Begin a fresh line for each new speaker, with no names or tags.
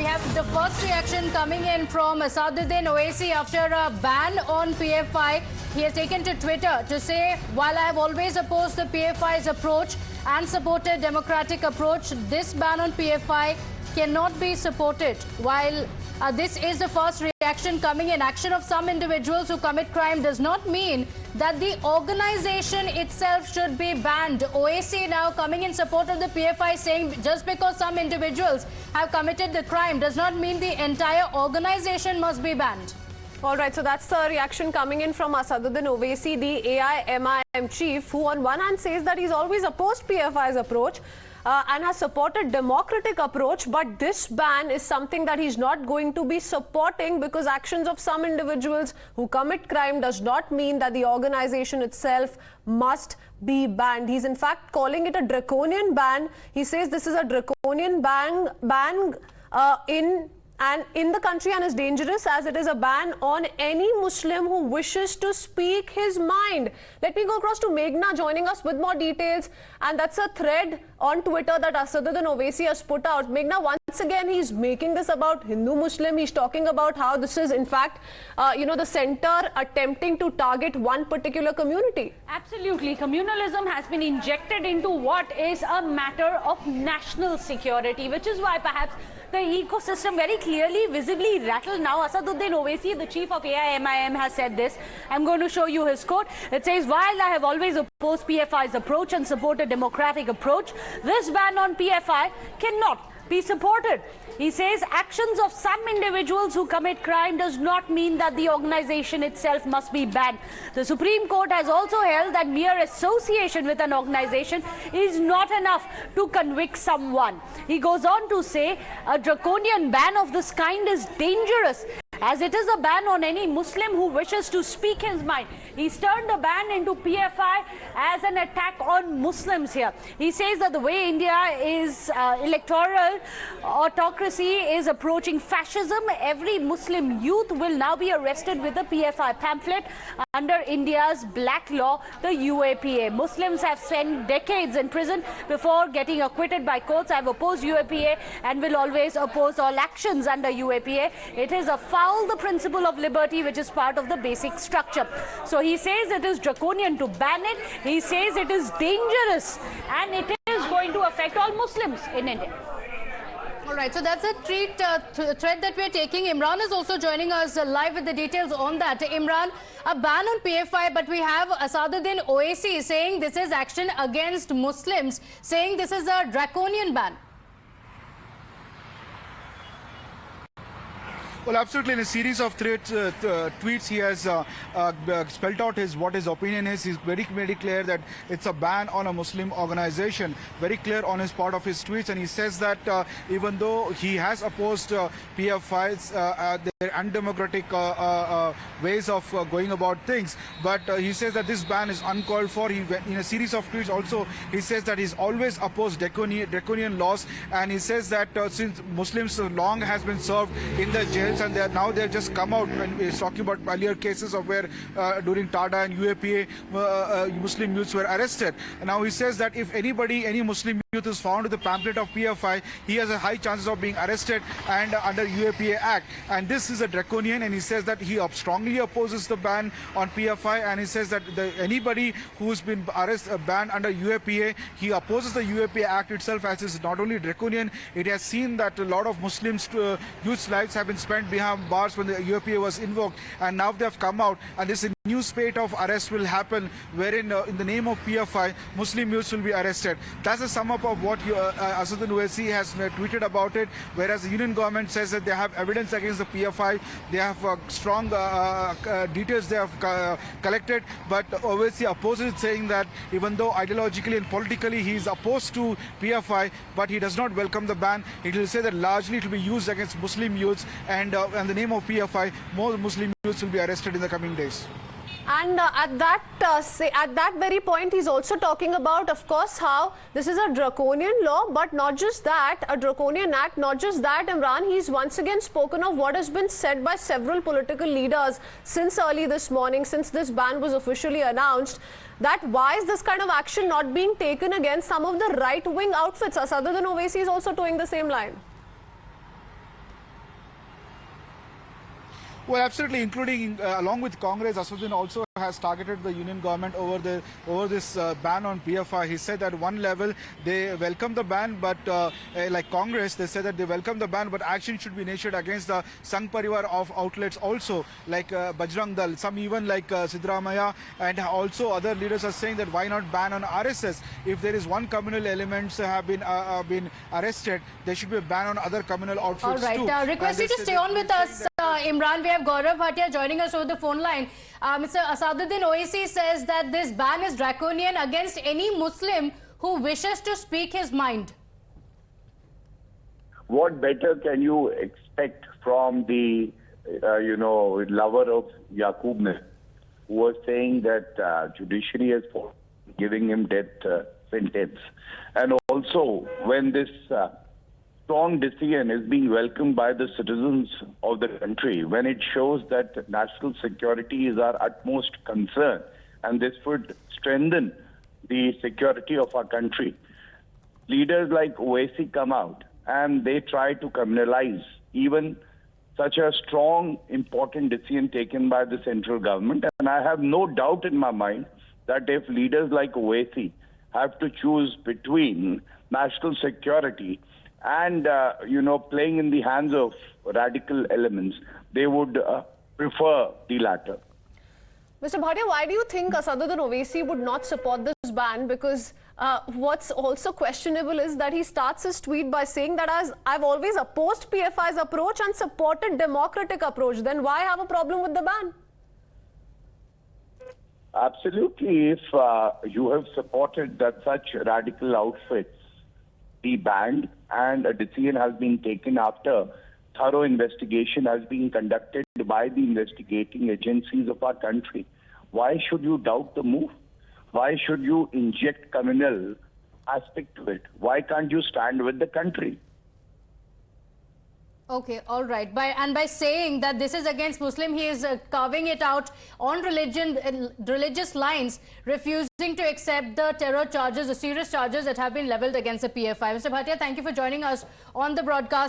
have the first reaction coming in from Asaduddin Owaisi after a ban on PFI. He has taken to Twitter to say, while I have always opposed the PFI's approach and supported democratic approach, this ban on PFI cannot be supported. While this is the first reaction coming in, action of some individuals who commit crime does not mean that the organization itself should be banned. Owaisi now coming in support of the PFI, saying just because some individuals have committed the crime does not mean the entire organization must be banned.
All right, so that's the reaction coming in from Asaduddin Owaisi, the AIMIM chief, who on one hand says that he's always opposed PFI's approach and has supported democratic approach, but this ban is something that he's not going to be supporting because actions of some individuals who commit crime does not mean that the organization itself must be banned. He's in fact calling it a draconian ban. He says this is a draconian ban in the country and is dangerous as it is a ban on any Muslim who wishes to speak his mind. Let me go across to Meghna joining us with more details, and that's a thread on Twitter that Asaduddin Owaisi has put out. Meghna, once again he's making this about Hindu-Muslim. He's talking about how this is in fact the center attempting to target one particular community.
Absolutely. Communalism has been injected into what is a matter of national security, which is why perhaps the ecosystem very clearly, visibly rattled now. Asaduddin Owaisi, the chief of AIMIM, has said this. I'm going to show you his quote. It says, while I have always opposed PFI's approach and supported democratic approach, this ban on PFI cannot be supported. He says actions of some individuals who commit crime does not mean that the organization itself must be banned. The Supreme Court has also held that mere association with an organization is not enough to convict someone. He goes on to say a draconian ban of this kind is dangerous, as it is a ban on any Muslim who wishes to speak his mind. He's turned the ban into PFI as an attack on Muslims here. He says that the way India is electoral autocracy is approaching fascism, every Muslim youth will now be arrested with a PFI pamphlet under India's black law, the UAPA. Muslims have spent decades in prison before getting acquitted by courts. I've opposed UAPA and will always oppose all actions under UAPA. It is a foul the principle of liberty, which is part of the basic structure. So he says it is draconian to ban it. He says it is dangerous and it is going to affect all Muslims in India.
All right, so that's a thread that we're taking. Imran is also joining us live with the details on that. Imran, a ban on PFI, but we have Asaduddin Owaisi saying this is action against Muslims, saying this is a draconian ban.
Well, absolutely. In a series of tweets, he has spelled out what his opinion is. He's very clear that it's a ban on a Muslim organization. Very clear on his part of his tweets, and he says that even though he has opposed PFI's their undemocratic ways of going about things, but he says that this ban is uncalled for. In a series of tweets also, he says that he's always opposed draconian laws, and he says that since Muslims long has been served in the jail, and they're just come out, and he's talking about earlier cases of where during TADA and UAPA Muslim youths were arrested. And now he says that if any Muslim youth is found with a pamphlet of PFI, he has a high chances of being arrested and under UAPA Act. And this is a draconian, and he says that he strongly opposes the ban on PFI, and he says that anybody who's been banned under UAPA, he opposes the UAPA Act itself, as is not only draconian, it has seen that a lot of Muslims youth's lives have been spent behind bars when the UAPA was invoked, and now they have come out, and this new spate of arrests will happen wherein in the name of PFI, Muslim youths will be arrested. That's a sum up of what Asaduddin Owaisi has tweeted about it, whereas the union government says that they have evidence against the PFI, they have strong details they have collected, but Owaisi opposes it, saying that even though ideologically and politically he is opposed to PFI, but he does not welcome the ban. It will say that largely it will be used against Muslim youths, and in the name of PFI, more Muslim youths will be arrested in the coming days.
And at that very point, he's also talking about, of course, how this is a draconian law, but not just that, a draconian act, not just that, Imran, he's once again spoken of what has been said by several political leaders since early this morning, since this ban was officially announced, that why is this kind of action not being taken against some of the right-wing outfits? Asaduddin Owaisi is also towing the same line.
Well, absolutely, including along with Congress, Asaduddin also has targeted the union government over this ban on PFI. He said at one level they welcome the ban, but like Congress, they said that they welcome the ban, but action should be initiated against the Sangh Parivar of outlets also, like Bajrang Dal. Some even like Siddaramaiah and also other leaders are saying that why not ban on RSS? If there is one communal elements have been arrested, there should be a ban on other communal outfits
All right,
too.
request you to stay on with us, Imran. We have Gaurav Bhatia joining us over the phone line. Mr. Asaduddin Owaisi says that this ban is draconian against any Muslim who wishes to speak his mind.
What better can you expect from the, lover of Yaqub, who was saying that judiciary has giving him death sentence. And also, when this strong decision is being welcomed by the citizens of the country, when it shows that national security is our utmost concern, and this would strengthen the security of our country. Leaders like Owaisi come out and they try to criminalize even such a strong, important decision taken by the central government. And I have no doubt in my mind that if leaders like Owaisi have to choose between national security and, playing in the hands of radical elements, they would prefer the latter.
Mr. Bhatia, why do you think Asaduddin Owaisi would not support this ban? Because what's also questionable is that he starts his tweet by saying that I've always opposed PFI's approach and supported democratic approach. Then why have a problem with the ban?
Absolutely. If you have supported that such radical outfits be banned and a decision has been taken after thorough investigation has been conducted by the investigating agencies of our country, why should you doubt the move? Why should you inject communal aspect to it? Why can't you stand with the country?
Okay, all right. By saying that this is against Muslim, he is carving it out on religious lines, refusing to accept the terror charges, the serious charges that have been leveled against the PFI. Mr. Bhatia, thank you for joining us on the broadcast.